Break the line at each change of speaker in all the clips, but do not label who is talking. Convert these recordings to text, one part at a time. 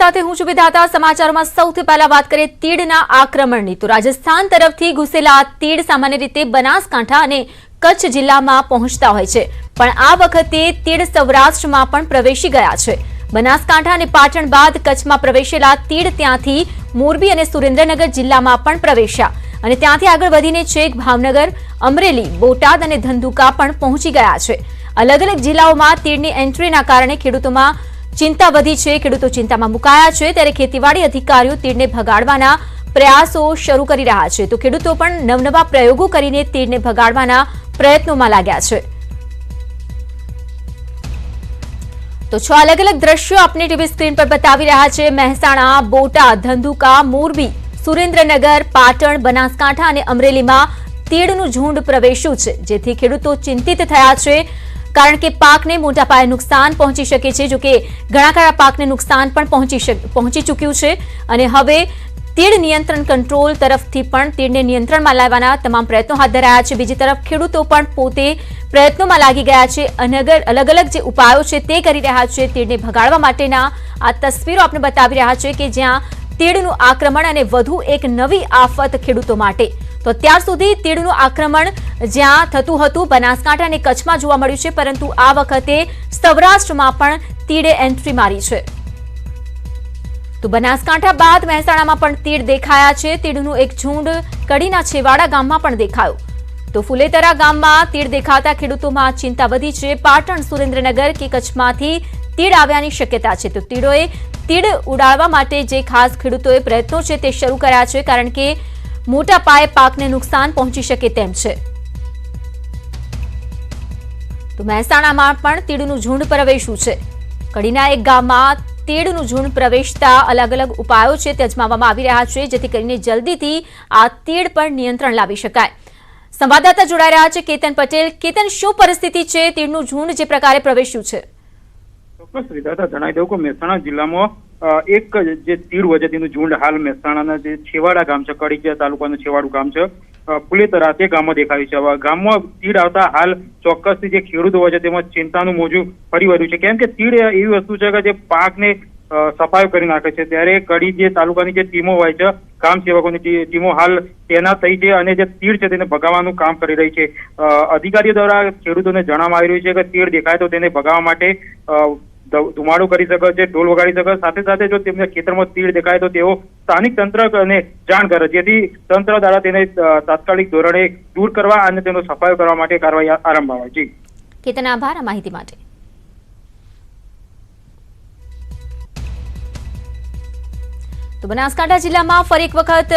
સાથે હું છું વિધાતા। સમાચારોમાં સૌથી પહેલા વાત કરીએ તીડના આક્રમણની। તો રાજસ્થાન તરફથી ઘૂસેલા તીડ સામાન્ય રીતે બનાસકાંઠા અને કચ્છ જિલ્લામાં પહોંચતા હોય છે, પણ આ વખતે તીડ સૌરાષ્ટ્રમાં પણ પ્રવેશી ગયા છે। બનાસકાંઠા અને પાટણ બાદ કચ્છમાં પ્રવેશેલા તીડ ત્યાંથી મોરબી અને સુરેન્દ્રનગર જિલ્લામાં પણ પ્રવેશ્યા અને ત્યાંથી આગળ વધીને છેક ભાવનગર, અમરેલી, બોટાદ અને ધંધુકા પણ પહોંચી ગયા છે। અલગ અલગ જિલ્લાઓમાં તીડની એન્ટ્રીના કારણે ખેડૂતોમાં चिंता वधी छे। खेडूतो चिंता में मुकाया छे, त्यारे खेतीवाड़ी अधिकारीओ तीड़ने भगाड़वाना प्रयासों शुरू करी रह्या छे। तो खेडूतो पण नवनवा प्रयोगों करीने तीड़ने भगाड़वाना प्रयत्नों में लाग्या छे। तो 6 अलग अलग दृश्यों अपनी टीवी स्क्रीन पर बतावी रह्या छे। महेसाणा, बोटाद, धंधुका, मोरबी, सुरेन्द्रनगर, पाटण, बनासकांठा अने अमरेलीमां तीड़नुं झुंड प्रवेश्युं छे, जेथी खेडूतो चिंतित थया छे, कारण के पाक ने मोटा पाये नुकसान पहुंची शके छे। जो कि घणा खरा पाक ने नुकसान पण पहुंची चूक्युं छे अने हवे तीड़ नियंत्रण कंट्रोल तरफथी पण तीड़ने नियंत्रण में लाववाना तमाम प्रयत्नों हाथ धराया छे। बीजी तरफ खेडूतो पण पोते प्रयत्नों में लागी गया छे। अलग अलग जे उपायो छे ते करी रह्या छे। तीड़ने भगाड़वा माटेना आ तस्वीरो आपने बतावी रह्या छे के ज्यां तीड़नुं आक्रमण अने वधु एक नवी आफत खेडूतो माटे। तो त्यार सुधी तीड़नुं आक्रमण ज्यां थतुं हतुं बनासकांठा अने कच्छमां जोवा मळ्युं छे, परंतु आ वखते सौराष्ट्रमां पण तीड़े एंट्री मारी छे। तो बनासकांठा बाद महेसाणामां पण तीड़ देखाया छे। तीड़नुं एक झुंड कड़ीना छेवाड़ा गाममां पण देखायुं। तो फुलेतरा गाममां तीड़ देखाता खेडूतोमां चिंता वधी छे। पाटण, सुरेन्द्रनगर के कच्छमांथी तीड़ આવ્યાની શક્યતા છે। તો તીડોએ तीड़ ઉડાડવા માટે જે ખાસ ખેડૂતોએ પ્રયત્નો છે તે શરૂ કર્યા છે, કારણ કે મોટા પાયે પાકને નુકસાન પહોંચી શકે તેમ છે। તો મહેસાણામાં પણ તીડનું ઝુંડ પ્રવેશ્યું છે। કડીના એક ગામમાં તીડનું ઝુંડ પ્રવેશતા અલગ અલગ ઉપાયો છે તે અજમાવવામાં આવી રહ્યા છે, જેથી કરીને જલ્દીથી આ તીડ પર નિયંત્રણ લાવી શકાય। સંવાદદાતા જોડાઈ રહ્યા છે કેતન પટેલ। કેતન, શું પરિસ્થિતિ છે? તીડનું ઝુંડ જે પ્રકારે પ્રવેશ્યું છે?
ચોક્કસ વિધાતા જણાવી દઉં કે મહેસાણા जिल्लामां एक जे तीड़ वजतीनुं झुंड हाल महेसाणाना जे छेवाड़ा गाम छे, कड़ी तालुकानुं छेवाड़ुं गाम छे, फुलेतरा ते गाममां देखायुं छे। गाममां तीड़ आवता हाल ચોક્કસથી જે ખેડૂતો હોય છે તેમાં ચિંતાનું મોજું ફરી વળ્યું છે, કેમ કે तीड़ એવી વસ્તુ છે કે જે પાકને સફાયો કરી નાખે છે। ત્યારે કડી જે તાલુકાની જે ટીમો હોય છે, ગામ સેવકોની ટીમો હાલ તૈનાત થઈ છે અને જે तीड़ છે તેને ભગાવવાનું કામ કરી રહી છે। અધિકારીઓ દ્વારા ખેડૂતોને જણાવવામાં આવી રહ્યું છે કે तीड़ દેખાય તો તેને ભગાવવા માટે ધુમાડો કરી શકે છે, ઢોલ વગાડી શકે। સાથે સાથે જો તેમને ખેતરમાં तीड़ દેખાય તો તેઓ સ્થાનિક તંત્રને જાણ કરે, જેથી તંત્ર દ્વારા તેને તાત્કાલિક ધોરણે દૂર કરવા અને તેનો સફાયો કરવા માટે કાર્યવાહી આરંભવાય છે।
કેતન, આભાર આ માહિતી માટે। તો બનાસકાંઠા જિલ્લામાં ફરી એક વખત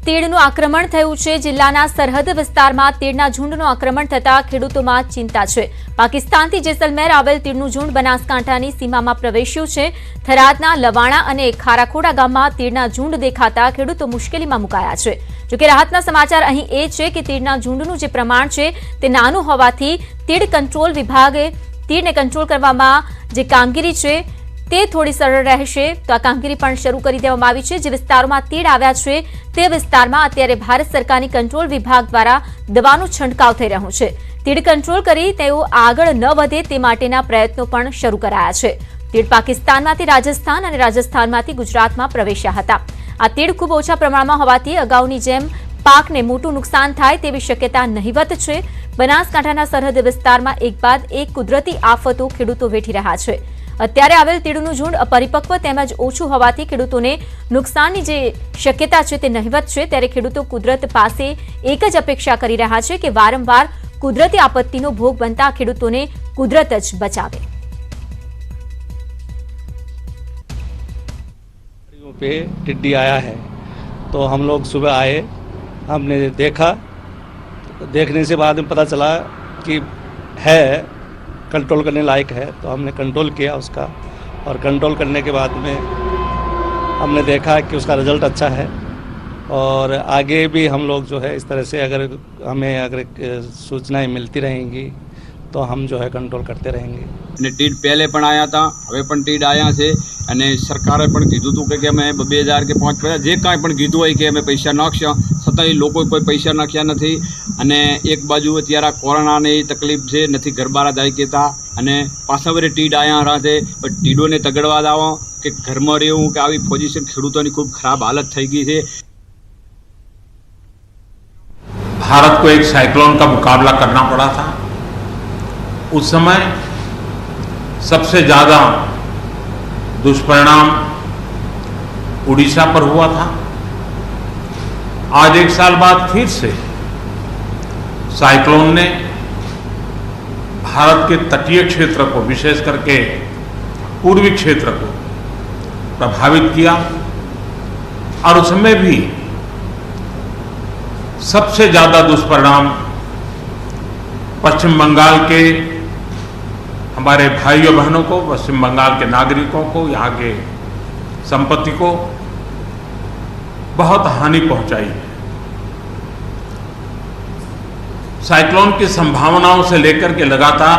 તીડનું આક્રમણ થયું છે। જિલ્લાના સરહદ વિસ્તારમાં તીડના ઝુંડનું આક્રમણ થતા ખેડૂતોમાં ચિંતા છે। પાકિસ્તાનથી જેસલમેર આવેલ તીડનું ઝુંડ બનાસકાંઠાની સીમામાં પ્રવેશ્યું છે। થરાદના લવાણા અને ખારાખોડા ગામમાં તીડના ઝુંડ દેખાતા ખેડૂતો મુશ્કેલીમાં મુકાયા છે। જોકે રાહતના સમાચાર અહીં એ છે કે તીડના ઝુંડનું જે પ્રમાણ છે તે નાનું હોવાથી તીડ કંટ્રોલ વિભાગે તીડને કંટ્રોલ કરવામાં જે કામગીરી છે તે થોડી સરળ રહેશે। તો આ કામગીરી પણ શરૂ કરી દેવામાં આવી છે। જે વિસ્તારોમાં તીડ આવ્યા છે તે વિસ્તારમાં અત્યારે ભારત સરકારની કંટ્રોલ વિભાગ દ્વારા દવાનો છંટકાવ થઈ રહ્યો છે। તીડ કંટ્રોલ કરી તેઓ આગળ ન વધે તે માટેના પ્રયત્નો પણ શરૂ કરાયા છે। તીડ પાકિસ્તાનમાંથી રાજસ્થાન અને રાજસ્થાનમાંથી ગુજરાતમાં પ્રવેશ્યા હતા। આ તીડ ખૂબ ઓછા પ્રમાણમાં હોવાથી અગાઉની જેમ પાકને મોટું નુકસાન થાય તેવી શક્યતા નહિવત છે। બનાસકાંઠાના સરહદ વિસ્તારમાં એક બાદ એક કુદરતી આફતો ખેડૂતો વેઠી રહ્યા છે। અત્યારે આવેલ તીડનું ઝુંડ અપરિપક્વ તેમજ ઓછું હોવાથી ખેડૂતોને નુકસાનની જે શક્યતા છે તે નહિવત છે। ત્યારે ખેડૂતો કુદરત પાસે એક જ અપેક્ષા કરી રહ્યા છે કે વારંવાર કુદરતી આપત્તિનો ભોગ બનતા ખેડૂતોને કુદરત જ બચાવે।
पे टिड्डी आया है तो हम लोग सुबह आए, हमने देखा, देखने से बाद में पता चला कि है कंट्रोल करने लायक है, तो हमने कंट्रोल किया उसका। और कंट्रोल करने के बाद में हमने देखा कि उसका रिजल्ट अच्छा है। और आगे भी हम लोग जो है इस तरह से अगर हमें सूचनाएं मिलती रहेंगी तो हम जो है कंट्रोल करते रहेंगे।
અને તીડ પહેલે પણ આવ્યા હતા, હવે પણ તીડ આવ્યા છે અને સરકારે પણ કીધું હતું કે અમે 2000 કે 5000 જે કાંઈ પણ કીધું હોય કે અમે પૈસા નાખશું, છતાંય લોકોએ કોઈ પૈસા નાખ્યા નથી। અને એક બાજુ અત્યારે કોરોનાની તકલીફ છે, નથી ઘર બહાર જાય કહેતા અને પાછા વળી તીડ આવ્યા છે, પણ તીડોને તગડવા દાવો કે ઘરમાં રહેવું કે આવી પોઝિશન ખેડૂતોની ખૂબ ખરાબ હાલત થઈ ગઈ છે।
भारत को एक साइक्लोन का मुकाबला करना पड़ा था। उस समय सबसे ज़्यादा दुष्परिणाम उड़ीसा पर हुआ था। आज एक साल बाद फिर से साइक्लोन ने भारत के तटीय क्षेत्र को, विशेष करके पूर्वी क्षेत्र को प्रभावित किया और उसमें भी सबसे ज़्यादा दुष्परिणाम पश्चिम बंगाल के हमारे भाइयों बहनों को, पश्चिम बंगाल के नागरिकों को, यहाँ के संपत्ति को बहुत हानि पहुंचाई है। साइक्लोन की संभावनाओं से लेकर के लगातार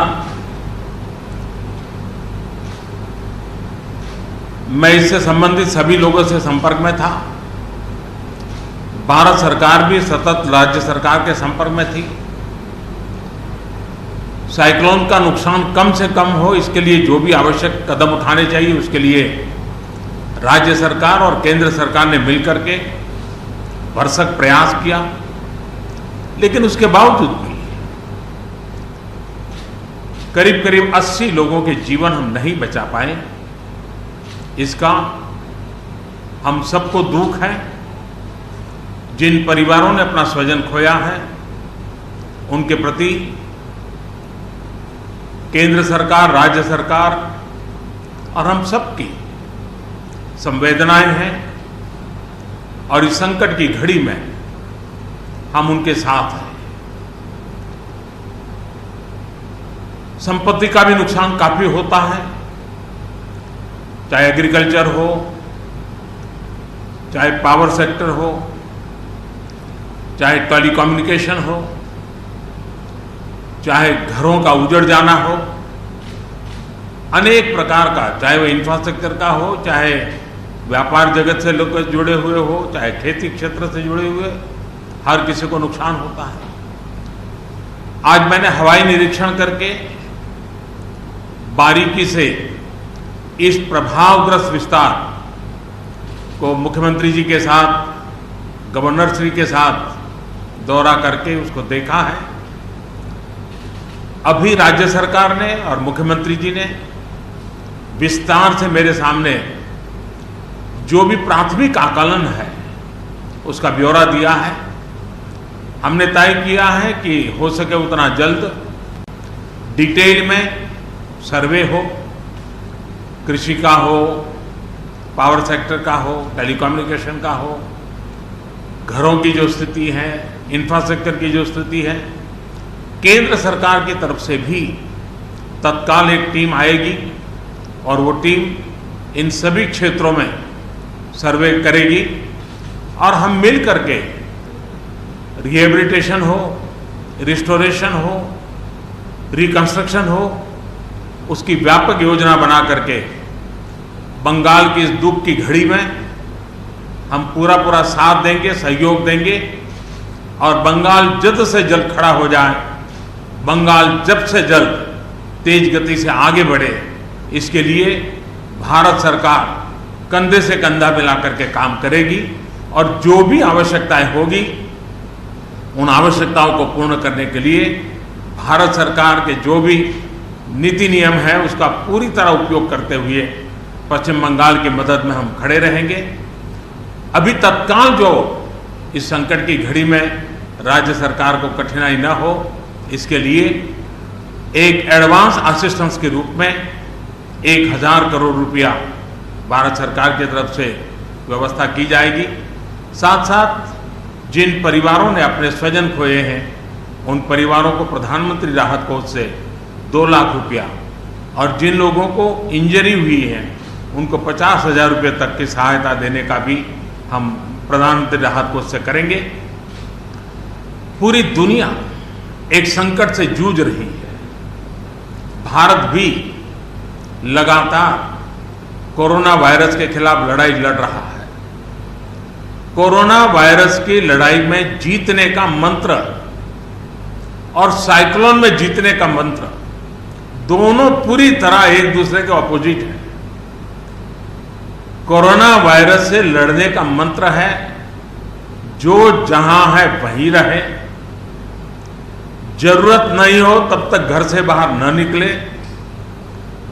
मैं इससे संबंधित सभी लोगों से संपर्क में था। भारत सरकार भी सतत राज्य सरकार के संपर्क में थी। साइक्लोन का नुकसान कम से कम हो, इसके लिए जो भी आवश्यक कदम उठाने चाहिए उसके लिए राज्य सरकार और केंद्र सरकार ने मिलकर के भरसक प्रयास किया। लेकिन उसके बावजूद भी करीब करीब 80 लोगों के जीवन हम नहीं बचा पाए। इसका हम सबको दुख है। जिन परिवारों ने अपना स्वजन खोया है उनके प्रति केंद्र सरकार, राज्य सरकार और हम सबकी संवेदनाएं हैं और इस संकट की घड़ी में हम उनके साथ हैं। संपत्ति का भी नुकसान काफी होता है, चाहे एग्रीकल्चर हो, चाहे पावर सेक्टर हो, चाहे टेलीकम्युनिकेशन हो, चाहे घरों का उजड़ जाना हो, अनेक प्रकार का, चाहे वो इंफ्रास्ट्रक्चर का हो, चाहे व्यापार जगत से लोग जुड़े हुए हो, चाहे खेती क्षेत्र से जुड़े हुए, हर किसी को नुकसान होता है। आज मैंने हवाई निरीक्षण करके बारीकी से इस प्रभावग्रस्त विस्तार को मुख्यमंत्री जी के साथ, गवर्नर श्री के साथ दौरा करके उसको देखा है। अभी राज्य सरकार ने और मुख्यमंत्री जी ने विस्तार से मेरे सामने जो भी प्राथमिक आकलन है उसका ब्यौरा दिया है। हमने तय किया है कि हो सके उतना जल्द डिटेल में सर्वे हो, कृषि का हो, पावर सेक्टर का हो, टेलीकम्युनिकेशन का हो, घरों की जो स्थिति है, इंफ्रास्ट्रक्चर की जो स्थिति है, केंद्र सरकार की तरफ से भी तत्काल एक टीम आएगी और वो टीम इन सभी क्षेत्रों में सर्वे करेगी और हम मिल करके रिहेबिलिटेशन हो, रिस्टोरेशन हो, रिकंस्ट्रक्शन हो, उसकी व्यापक योजना बना करके बंगाल की इस दुख की घड़ी में हम पूरा साथ देंगे, सहयोग देंगे और बंगाल जल्द से जल्द खड़ा हो जाए, बंगाल जल्द से जल्द तेज गति से आगे बढ़े, इसके लिए भारत सरकार कंधे से कंधा मिला करके काम करेगी और जो भी आवश्यकताएं होगी उन आवश्यकताओं को पूर्ण करने के लिए भारत सरकार के जो भी नीति नियम है उसका पूरी तरह उपयोग करते हुए पश्चिम बंगाल की मदद में हम खड़े रहेंगे। अभी तत्काल जो इस संकट की घड़ी में राज्य सरकार को कठिनाई न हो, इसके लिए एक एडवांस असिस्टेंस के रूप में 1000 करोड़ रुपया भारत सरकार की तरफ से व्यवस्था की जाएगी। साथ साथ जिन परिवारों ने अपने स्वजन खोए हैं उन परिवारों को प्रधानमंत्री राहत कोष से 2 लाख रुपया और जिन लोगों को इंजरी हुई है उनको 50,000 रुपये तक की सहायता देने का भी हम प्रधानमंत्री राहत कोष से करेंगे। पूरी दुनिया एक संकट से जूझ रही है। भारत भी लगातार कोरोना वायरस के खिलाफ लड़ाई लड़ रहा है। कोरोना वायरस की लड़ाई में जीतने का मंत्र और साइक्लोन में जीतने का मंत्र दोनों पूरी तरह एक दूसरे के ऑपोजिट है। कोरोना वायरस से लड़ने का मंत्र है, जो जहां है वहीं रहे, जरूरत नहीं हो तब तक घर से बाहर न निकले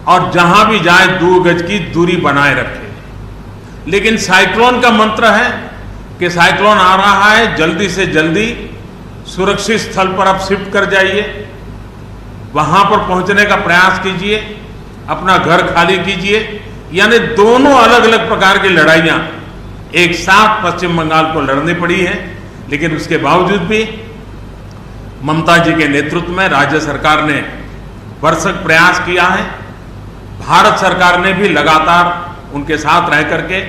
और जहां भी जाए 2 गज की दूरी बनाए रखे। लेकिन साइक्लोन का मंत्र है कि साइक्लोन आ रहा है, जल्दी से जल्दी सुरक्षित स्थल पर आप शिफ्ट कर जाइए, वहां पर पहुंचने का प्रयास कीजिए, अपना घर खाली कीजिए। यानी दोनों अलग अलग प्रकार की लड़ाइयां एक साथ पश्चिम बंगाल को लड़नी पड़ी है। लेकिन उसके बावजूद भी ममता जी के नेतृत्व में राज्य सरकार ने भरसक प्रयास किया है। भारत सरकार ने भी लगातार उनके साथ रह करके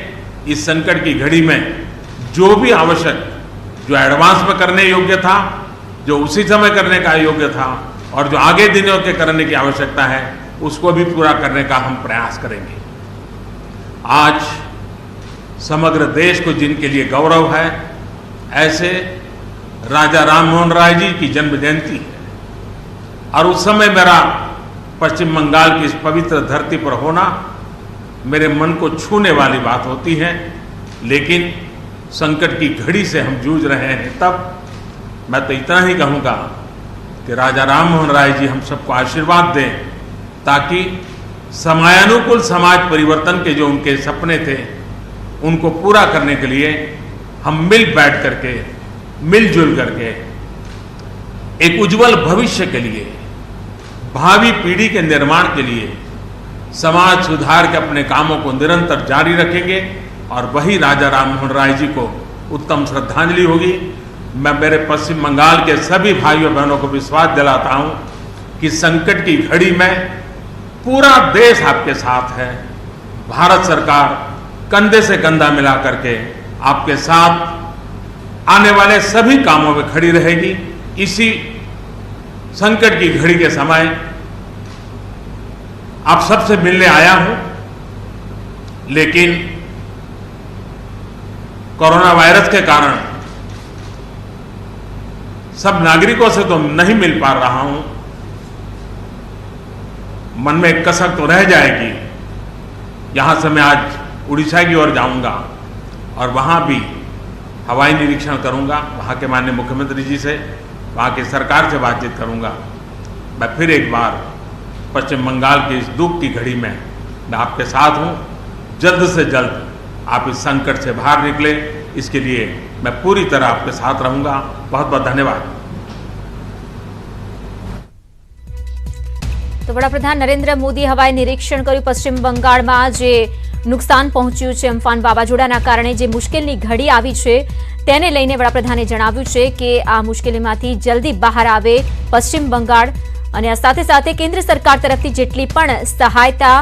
इस संकट की घड़ी में जो भी आवश्यक, जो एडवांस में करने योग्य था, जो उसी समय करने का योग्य था और जो आगे दिनों के करने की आवश्यकता है, उसको भी पूरा करने का हम प्रयास करेंगे। आज समग्र देश को जिनके लिए गौरव है, ऐसे राजा राम मोहन राय जी की जन्म जयंती है और उस समय मेरा पश्चिम बंगाल की इस पवित्र धरती पर होना मेरे मन को छूने वाली बात होती है। लेकिन संकट की घड़ी से हम जूझ रहे हैं, तब मैं तो इतना ही कहूँगा कि राजा राम मोहन राय जी हम सबको आशीर्वाद दें, ताकि समयानुकूल समाज परिवर्तन के जो उनके सपने थे, उनको पूरा करने के लिए हम मिल बैठ करके, मिलजुल करके एक उज्जवल भविष्य के लिए, भावी पीढ़ी के निर्माण के लिए समाज सुधार के अपने कामों को निरंतर जारी रखेंगे और वही राजा राम मोहन राय जी को उत्तम श्रद्धांजलि होगी। मैं मेरे पश्चिम बंगाल के सभी भाइयों बहनों को विश्वास दिलाता हूं कि संकट की घड़ी में पूरा देश आपके साथ है। भारत सरकार कंधे से कंधा मिला करके आपके साथ आने वाले सभी कामों में खड़ी रहेगी। इसी संकट की घड़ी के समय आप सबसे मिलने आया हूं, लेकिन कोरोना वायरस के कारण सब नागरिकों से तो नहीं मिल पा रहा हूं। मन में एक कसक तो रह जाएगी। यहां से मैं आज उड़ीसा की ओर जाऊंगा और वहां भी हवाई निरीक्षण करूंगा, वहां के माननीय मुख्यमंत्री जी से, वहां की सरकार से बातचीत करूंगा। मैं फिर एक बार पश्चिम बंगाल की इस दुख की घड़ी में मैं आपके साथ हूं। जल्द से जल्द आप इस संकट से बाहर निकले, इसके लिए मैं पूरी तरह आपके साथ रहूंगा। बहुत बहुत धन्यवाद।
તો વડાપ્રધાન નરેન્દ્ર મોદી હવાઈ નિરીક્ષણ કર્યું પશ્ચિમ બંગાળમાં જે નુકસાન પહોંચ્યું છે અમ્ફાન વાવાઝોડાના કારણે જે મુશ્કેલીની ઘડી આવી છે તેને લઈને વડાપ્રધાને જણાવ્યું છે કે આ મુશ્કેલીમાંથી જલ્દી બહાર આવે પશ્ચિમ બંગાળ અને આ સાથે સાથે કેન્દ્ર સરકાર તરફથી જેટલી પણ સહાયતા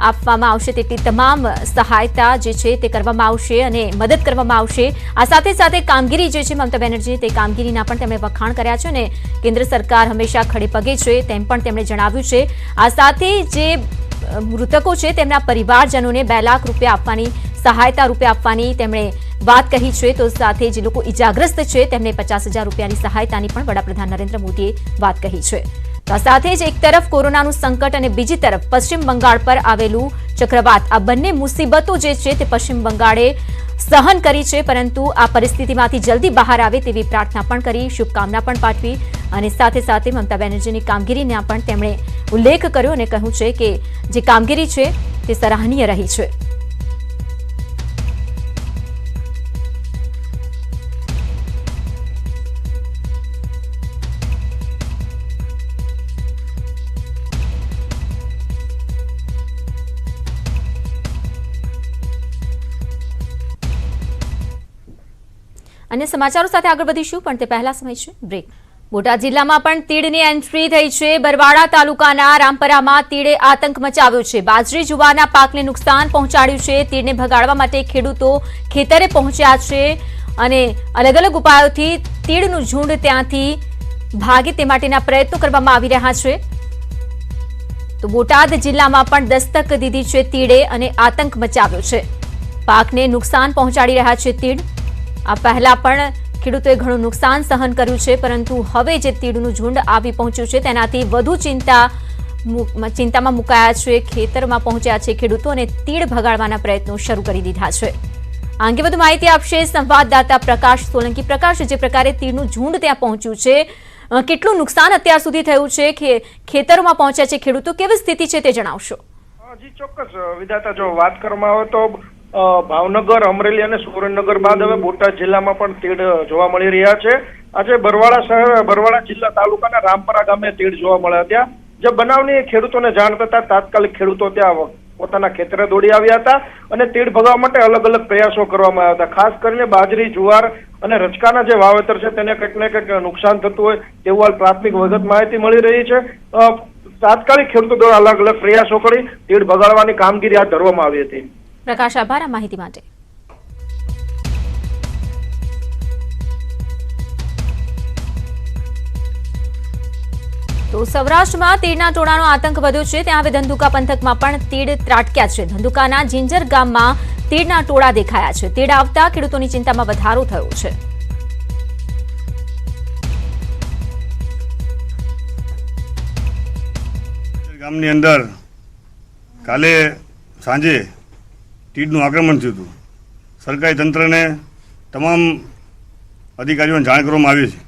આપવામાં આવશે તેટલી તમામ સહાયતા જે છે તે કરવામાં આવશે અને મદદ કરવામાં આવશે। આ સાથે સાથે કામગીરી જે છે મમતા બેનર્જી તે કામગીરીના પણ તેમણે વખાણ કર્યા છે અને કેન્દ્ર સરકાર હંમેશા ખડે પગે છે તેમ પણ તેમણે જણાવ્યું છે। આ સાથે જે મૃતકો છે તેમના પરિવારજનોને 2 લાખ રૂપિયા આપવાની સહાયતા રૂપે આપવાની તેમણે વાત કહી છે। તો સાથે જે લોકો ઇજાગ્રસ્ત છે તેમને 50,000 રૂપિયાની સહાયતાની પણ વડાપ્રધાન નરેન્દ્ર મોદીએ વાત કહી છે। તો સાથે જ એક તરફ કોરોનાનું સંકટ અને બીજી તરફ પશ્ચિમ બંગાળ પર આવેલું ચક્રવાત, આ બંને મુસીબતો જે છે તે પશ્ચિમ બંગાળે સહન કરી છે, પરંતુ આ પરિસ્થિતિમાંથી જલ્દી બહાર આવે તેવી પ્રાર્થના પણ કરી, શુભકામના પણ પાઠવી અને સાથે સાથે મમતા બેનર્જીની કામગીરીના પણ તેમણે ઉલ્લેખ કર્યો અને કહ્યું છે કે જે કામગીરી છે તે સરાહનીય રહી છે। अन्य समाचारों साथ आगे बढ़ीशुं पण ते पहला समय छे ब्रेक। बोटाद जिल्लामां पण तीड़नी एंट्री थई छे। बरवाड़ा तालुकाना रामपरामां तीड़े आतंक मचाव्यो छे। बाजरी जुवाરના પાકને નુકસાન પહોંચાડ્યું છે। તીડને ભગાડવા માટે ખેડૂતો ખેતરે પહોંચ્યા છે અને અલગ અલગ ઉપાયોથી તીડનું ઝુંડ ત્યાંથી ભાગે તે માટેના પ્રયત્નો કરવામાં આવી રહ્યા છે। તો બોટાદ જિલ્લામાં પણ દસ્તક દીધી છે તીડે અને આતંક મચાવ્યો છે। પાકને નુકસાન પહોંચાડી રહ્યા છે તીડ। આ પહેલા પણ ખેડૂતોએ ઘણું નુકસાન સહન કર્યું છે, પરંતુ હવે જે તીડનું ઝુંડ આવી પહોંચ્યું છે તેનાથી વધુ ચિંતા ચિંતામાં મુકાયા છે. ખેતરમાં પહોંચ્યા છે ખેડૂતો અને તીડ ભગાડવાના પ્રયત્નો શરૂ કરી દીધા છે. આ અંગે વધુ માહિતી આપશે સંવાદદાતા પ્રકાશ સોલંકી. પ્રકાશ, જે પ્રકારે તીડનું ઝુંડ ત્યાં પહોંચ્યું છે, કેટલું નુકસાન અત્યાર સુધી થયું છે, ખેતરોમાં પહોંચ્યા છે ખેડૂતો, કેવી સ્થિતિ છે તે જણાવશો.
જી ચોક્કસ વિધાતા, જો વાત કરવામાં આવે તો ભાવનગર, અમરેલી અને સુરેન્દ્રનગર બાદ હવે બોટાદ જિલ્લામાં પણ તીડ જોવા મળી રહ્યા છે. આજે બરવાળા જિલ્લા તાલુકાના રામપરા ગામે તીડ જોવા મળ્યા હતા. જે બનાવની ખેડૂતોને જાણ થતા તાત્કાલિક ખેડૂતો ત્યાં પોતાના ખેતરે દોડી આવ્યા હતા અને તીડ ભગાવવા માટે અલગ અલગ પ્રયાસો કરવામાં આવ્યા હતા. ખાસ કરીને બાજરી, જુવાર અને રચકાના જે વાવેતર છે તેને કંઈક ને કંઈક નુકસાન થતું હોય તેવું હાલ પ્રાથમિક વિગત માહિતી મળી રહી છે. તાત્કાલિક ખેડૂતો દ્વારા અલગ અલગ પ્રયાસો કરી તીડ ભગાડવાની કામગીરી હાથ ધરવામાં આવી હતી.
પ્રકાશ, આભાર આ માહિતી માટે. તો સૌરાષ્ટ્રમાં તીડના ટોળાનો આતંક વધ્યો છે. ત્યાં હવે ધંધુકા પંથકમાં પણ તીડ ત્રાટક્યા છે. ધંધુકાના જિંજર ગામમાં તીડના ટોળા દેખાયા છે. તીડ આવતા ખેડૂતોની ચિંતામાં વધારો થયો છે.
ગામની અંદર કાલે સાંજે તીડનું આક્રમણ થયું હતું. સરકારી તંત્રને તમામ અધિકારીઓને જાણ કરવામાં આવી છે.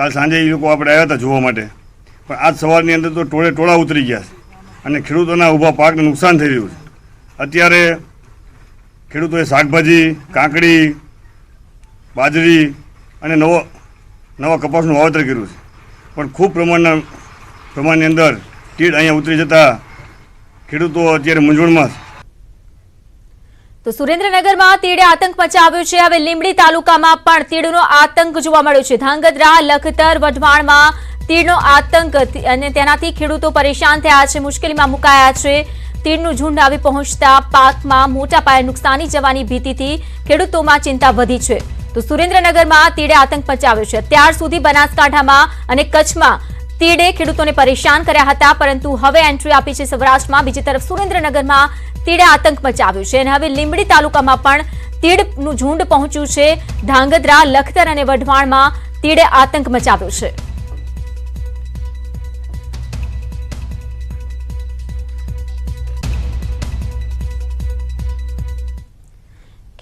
કાલ સાંજે એ લોકો આપણે આવ્યા હતા જોવા માટે, પણ આજ સવારની અંદર તો ટોળા ઉતરી ગયા છે અને ખેડૂતોના ઊભા પાકને નુકસાન થઈ રહ્યું છે. અત્યારે ખેડૂતોએ શાકભાજી, કાકડી, બાજરી અને નવા કપાસનું વાવેતર કર્યું છે, પણ ખૂબ પ્રમાણની અંદર તીડ અહીંયા ઉતરી જતા ખેડૂતો અત્યારે મૂંઝવણમાં છે.
તો સુરેન્દ્રનગરમાં તીડે આતંક મચાવ્યો છે. હવે લીંબડી તાલુકામાં પણ તીડનો આતંક જોવા મળ્યો છે. ધાંગધ્રા, લખતર, વઢવાણમાં તીડનો આતંક અને તેનાથી ખેડૂતો પરેશાન થયા છે, મુશ્કેલીમાં મુકાયા છે. તીડનું ઝુંડ આવી પહોંચતા પાકમાં મોટા પાયે નુકસાની જવાની ભીતિથી ખેડૂતોમાં ચિંતા વધી છે. તો સુરેન્દ્રનગરમાં તીડે આતંક મચાવ્યો છે. અત્યાર સુધી બનાસકાંઠામાં અને કચ્છમાં તીડે ખેડૂતોને પરેશાન કર્યા હતા, પરંતુ હવે એન્ટ્રી આપી છે સૌરાષ્ટ્રમાં. બીજી તરફ સુરેન્દ્રનગરમાં તીડે આતંક મચાવ્યો છે અને હવે લીંબડી તાલુકામાં પણ તીડનું ઝુંડ પહોંચ્યું છે. ધાંગધ્રા, લખતર અને વઢવાણમાં તીડે આતંક મચાવ્યો છે.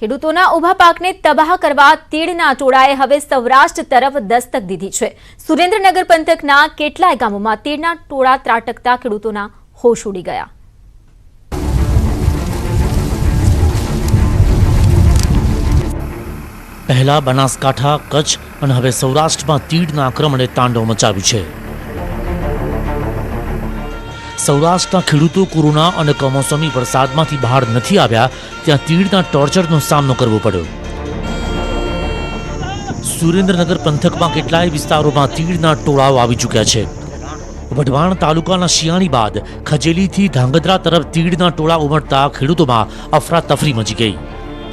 ખેડૂતોના ઊભા પાકને તબાહ કરવા તીડના ટોળાએ હવે સૌરાષ્ટ્ર તરફ દસ્તક દીધી છે. સુરેન્દ્રનગર પંથકના કેટલાય ગામોમાં તીડના ટોળા ત્રાટકતા ખેડૂતોના હોશ ઉડી ગયા.
પહેલા બનાસકાંઠા, કચ્છ અને હવે સૌરાષ્ટ્રમાં તીડના આક્રમણે તાંડવ મચાવ્યું છે. સૌરાષ્ટ્રના ખેડૂતો કોરોના અને કમોસમી વરસાદમાંથી બહાર નથી આવ્યા ત્યાં તીડના ટોર્ચરનો સામનો કરવો પડ્યો. સુરેન્દ્રનગર પંથકમાં કેટલાય વિસ્તારોમાં તીડના ટોળાઓ આવી ચૂક્યા છે. વઢવાણ તાલુકાના શિયાળી બાદ ખજેલીથી ધાંગધ્રા તરફ તીડના ટોળા ઉમટતા ખેડૂતોમાં અફરાતફરી મચી ગઈ.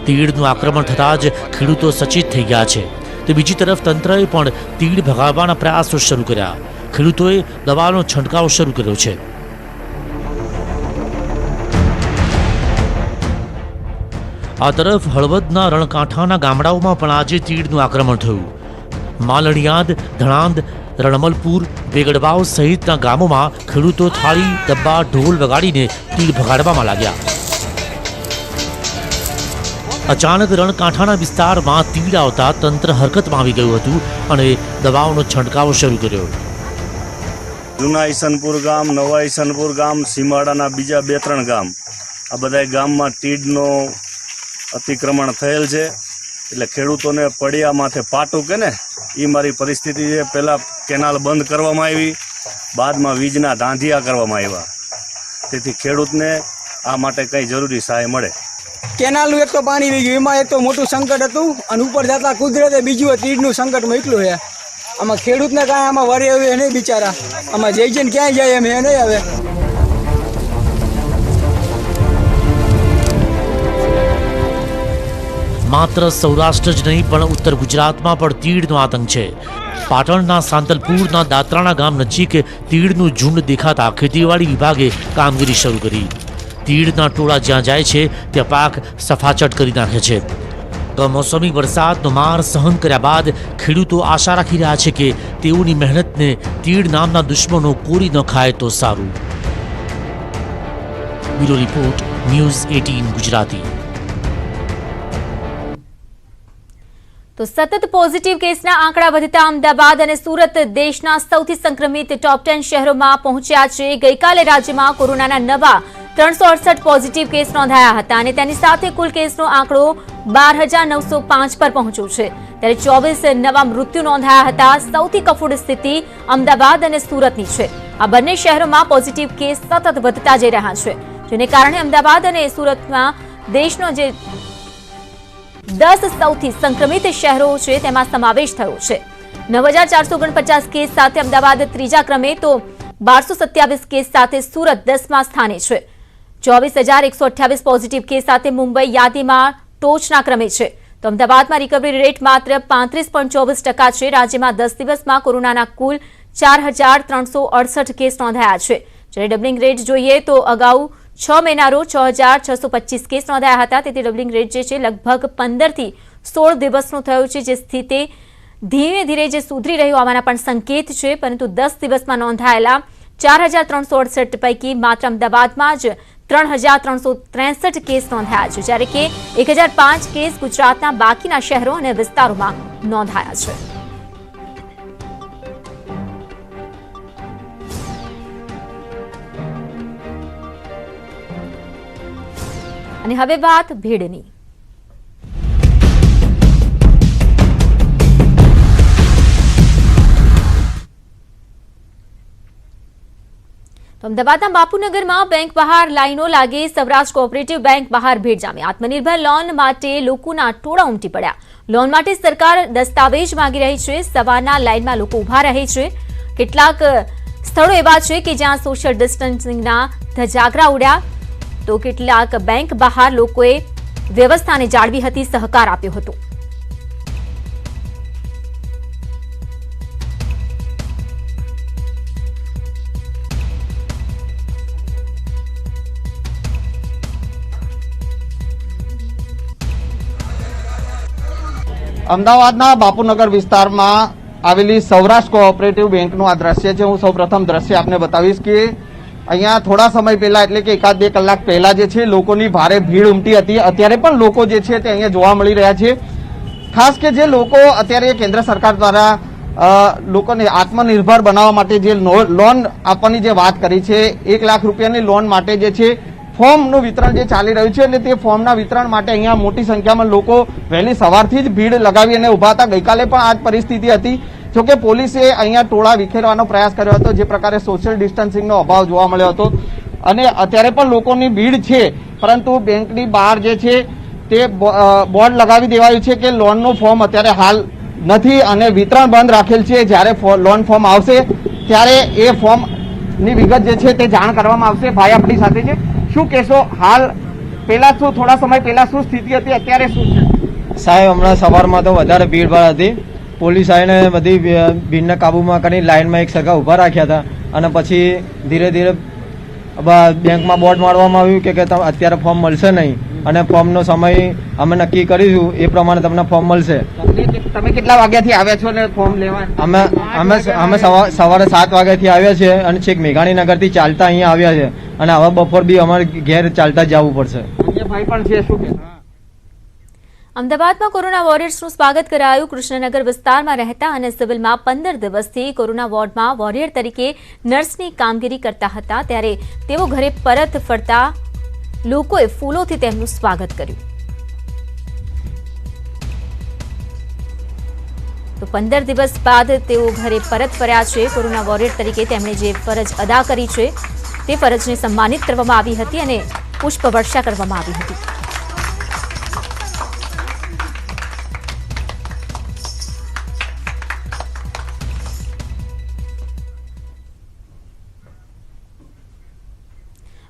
તીડનું આક્રમણ થતાં જ ખેડૂતો સચેત થઈ ગયા છે. તો બીજી તરફ તંત્રએ પણ તીડ ભગાવવાના પ્રયાસો શરૂ કર્યા. ખેડૂતોએ દવાનો છંટકાવ શરૂ કર્યો છે. આ તરફ હળવદના રણકાંઠાના ગામડાઓમાં પણ આજે તીડનું આક્રમણ થયું. માલણિયાદ, ધણાંદ, રણમલપુર, વેગડવાવ સહિતના ગામોમાં ખેડૂતો થાળી, ડબ્બા, ઢોલ વગાડીને તીડ ભગાડવામાં લાગ્યા. અચાનક રણકાંઠાના વિસ્તારમાં તીડ આવતા તંત્ર હરકતમાં આવી ગયું હતું અને દવાઓનો છંટકાવ શરૂ કર્યો.
જૂના ઈસનપુર ગામ, નવા ઈસનપુર ગામ, સીમાડાના બીજા 2-3 ગામ, આ બધા ગામમાં તીડનો અતિક્રમણ થયેલ છે. એટલે ખેડૂતોને પડ્યા માથે પાટું કે ને એ મારી પરિસ્થિતિ છે. પહેલાં કેનાલ બંધ કરવામાં આવી, બાદમાં વીજના ધાંધિયા કરવામાં આવ્યા. તેથી ખેડૂતને આ માટે કંઈ જરૂરી સહાય મળે.
કેનાલનું એક તો પાણી વી ગયું, એમાં એક તો મોટું સંકટ હતું અને ઉપર જતા કુદરતે બીજું તીડનું સંકટ મોકલું છે. આમાં ખેડૂતને કાંઈ આમાં વરે આવે નહીં બિચારા. આમાં જઈ જઈને ક્યાંય જાય એમ એ નહીં આવે.
માત્ર સૌરાષ્ટ્ર જ નહીં પણ ઉત્તર ગુજરાતમાં પણ તીડનો આતંક છે. પાટણના સાંતલપુરના દાત્રાણા ગામ નજીક તીડનું ઝુંડ દેખાતા ખેતીવાડી વિભાગે કામગીરી શરૂ કરી. તીડના ટોળા જ્યાં જાય છે ત્યાં પાક સફાચટ કરી નાખે છે. કમોસમી વરસાદનો માર સહન કર્યા બાદ ખેડૂતો આશા રાખી રહ્યા છે કે તેઓની મહેનતને તીડ નામના દુશ્મનો કોરી ન ખાય તો સારું. Bureau report news 18 Gujarati.
તો સતત પોઝિટિવ કેસના આંકડા વધતા અમદાવાદ અને સુરત દેશના સૌથી સંક્રમિત ટોપ 10 શહેરોમાં પહોંચ્યા છે। ગઈકાલે રાજ્યમાં કોરોનાના નવા 368 પોઝિટિવ કેસ નોંધાયા હતા અને તેની સાથે કુલ કેસનો આંકડો 12,905 પર પહોંચ્યો છે। ત્યારે 24 નવા મૃત્યુ નોંધાયા હતા। સૌથી કફોડ સ્થિતિ અમદાવાદ અને સુરતની છે। આ બંને શહેરોમાં પોઝિટિવ કેસ સતત વધતા જઈ રહ્યા છે, જેને કારણે અમદાવાદ અને સુરતમાં દેશનો જે 10 સૌથી સંક્રમિત શહેરો છે તેમાં સમાવેશ થયો છે। 9,449 કેસ સાથે અમદાવાદ ત્રીજા ક્રમે તો 1227 કેસ સાથે સુરત 10મા સ્થાને છે। 24,128 પોઝિટિવ કેસ સાથે મુંબઈ યાદીમાં ટોચના ક્રમે છે, તો અમદાવાદમાં રિકવરી રેટ માત્ર 35.24% છે। રાજ્યમાં 10 દિવસમાં કોરોનાના કુલ 4,368 કેસ નોંધાયા છે। જ્યારે ડબલિંગ રેટ જોઈએ તો અગાઉ 6 મહિના રોજ 6,625 કેસ નોંધાયા હતા, તેથી ડબલિંગ રેટ જે છે લગભગ 15 થી 16 દિવસનો થયો છે, જે સ્થિતિ ધીમે ધીરે જે સુધરી રહ્યું હોવાના પણ સંકેત છે। પરંતુ 10 દિવસમાં નોંધાયેલા 4,368 પૈકી માત્ર અમદાવાદમાં જ 3,363 કેસ નોંધાયા છે, જ્યારે કે 1,005 કેસ ગુજરાતના બાકીના શહેરો અને વિસ્તારોમાં નોંધાયા છે। અને હવે વાત ભીડની। અમદાવાદના બાપુનગરમાં બેંક બહાર લાઈનો લાગી। સૌરાષ્ટ્ર કોઓપરેટિવ બેંક બહાર ભીડ જામી। આત્મનિર્ભર લોન માટે લોકોના ટોળા ઉમટી પડ્યા। લોન માટે સરકાર દસ્તાવેજ માંગી રહી છે। સવારના લાઈનમાં લોકો ઉભા રહે છે। કેટલાક સ્થળો એવા છે કે જ્યાં સોશિયલ ડિસ્ટન્સિંગના ધજાગરા ઉડ્યા, તો કેટલાક બેંક બહાર લોકોએ વ્યવસ્થાને જાળવી હતી, સહકાર આપ્યો હતો।
અમદાવાદના બાપુનગર વિસ્તારમાં આવેલી સૌરાષ્ટ્ર કોઓપરેટિવ બેંકનું આ દ્રશ્ય છે। હું સૌપ્રથમ દ્રશ્ય આપને બતાવીશ કે અહીંયા થોડા સમય પહેલા એટલે કે 1-2 કલાક પહેલા જે છે લોકોની ભારે ભીડ ઉમટી હતી। અત્યારે પણ લોકો જે છે તે અહીંયા જોવા મળી રહ્યા છે। ખાસ કે જે લોકો અત્યારે કેન્દ્ર સરકાર દ્વારા લોકોને આત્મનિર્ભર બનાવવા માટે જે લોન આપવાની જે વાત કરી છે, 1 લાખ રૂપિયાની લોન માટે જે છે ફોર્મનું વિતરણ જે ચાલી રહ્યું છે અને તે ફોર્મના વિતરણ માટે અહીંયા મોટી સંખ્યામાં લોકો વહેલી સવારથી જ ભીડ લગાવી અને ઉભા હતા। ગઈકાલે પણ આ જ પરિસ્થિતિ હતી। જોકે પોલીસે અહીંયા ટોળા વિખેરવાનો પ્રયાસ કર્યો હતો, જે પ્રકારે સોશિયલ ડિસ્ટન્સિંગનો અભાવ જોવા મળ્યો હતો અને અત્યારે પણ લોકોની ભીડ છે, પરંતુ બેંકની બહાર જે છે તે બોર્ડ લગાવી દેવાયું છે કે લોનનું ફોર્મ અત્યારે હાલ નથી અને વિતરણ બંધ રાખેલ છે। જ્યારે લોન ફોર્મ આવશે ત્યારે એ ફોર્મની વિગત જે છે તે જાણ કરવામાં આવશે। ભાઈ આપણી સાથે છે, શું કહેશો? હાલ પહેલા શું થોડા સમય પહેલા શું સ્થિતિ હતી, અત્યારે શું છે?
સાહેબ, હમણાં સવારમાં તો વધારે ભીડભાડ હતી। પોલીસ આવીને બધી ભીડને કાબૂમાં કરી લાઇનમાં એક સરખા ઊભા રાખ્યા હતા અને પછી ધીરે ધીરે બેંકમાં બોર્ડ મારવામાં આવ્યું કે અત્યારે ફોર્મ મળશે નહીં અને ફોર્મનો સમય અમે નક્કી કરીશું, એ પ્રમાણે તમને ફોર્મ મળશે।
તમે કેટલા વાગ્યાથી આવ્યા છો ને ફોર્મ લેવા?
અમે સવારે 7 વાગ્યાથી આવ્યા છે અને છેક મેઘાણીનગરથી ચાલતા અહીંયા આવ્યા છે અને હવે બપોર બી અમારે ઘેર ચાલતા જવું પડશે।
ભાઈ પણ છે, શું કે?
અમદાવાદમાં કોરોના વોરિયર્સનું સ્વાગત કરાયું। કૃષ્ણનગર વિસ્તારમાં રહેતા અને સિવિલમાં 15 દિવસથી કોરોના વોર્ડમાં વોરિયર તરીકે નર્સની કામગીરી કરતા હતા, ત્યારે તેઓ ઘરે પરત ફરતા લોકોએ ફૂલોથી તેમનું સ્વાગત કર્યું। તો 15 દિવસ બાદ તેઓ ઘરે પરત ફર્યા છે। કોરોના વોરિયર તરીકે તેમણે જે ફરજ અદા કરી છે તે ફરજને સન્માનિત કરવામાં આવી હતી અને પુષ્પવર્ષા કરવામાં આવી હતી।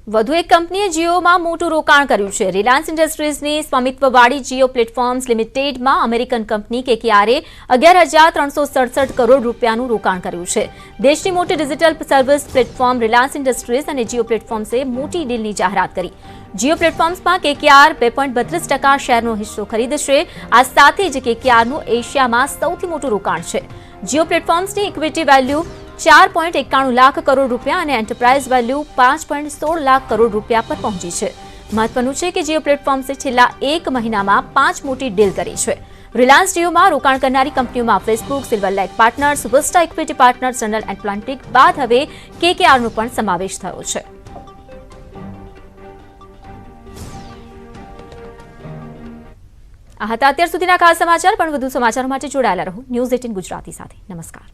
વધુ એક કંપનીએ જીઓમાં મોટું રોકાણ કર્યું છે। રિલાયન્સ ઇન્ડસ્ટ્રીઝની સ્વામિત્વવાળી જીઓ પ્લેટફોર્મ્સ લિમિટેડમાં અમેરિકન કંપની કેકેઆરે 11,367 કરોડ રૂપિયાનું રોકાણ કર્યું છે। દેશની મોટી digital service platform Reliance Industries અને જીઓ પ્લેટફોર્મ્સે મોટી ડીલની જાહેરાત કરી। જીઓ પ્લેટફોર્મ્સમાં કેકેઆર 2.32% શેરનો હિસ્સો ખરીદશે। આ સાથે જ કેકેઆરનું એશિયામાં સૌથી મોટું રોકાણ છે। જીઓ પ્લેટફોર્મ્સની ઇક્વિટી વેલ્યુ 4.91 લાખ કરોડ રૂપિયા અને એન્ટરપ્રાઇઝ વેલ્યુ 5.16 લાખ કરોડ રૂપિયા પર પહોંચી છે. મહત્વનું છે કે જીઓ પ્લેટફોર્મ્સે છેલ્લા 1 મહિનામાં 5 મોટી ડીલ કરી છે. રિલાયન્સ જીઓમાં રોકાણ કરનારી કંપનીઓમાં Facebook, silver lake partners, vista equity partners, general Atlantic બાદ હવે KKRનો પણ સમાવેશ થયો છે. આ હતા અત્યાર સુધીના ખાસ સમાચાર, પણ વધુ સમાચારો માટે જોડાયેલા રહો ન્યૂઝ 18 ગુજરાતી સાથે. નમસ્કાર.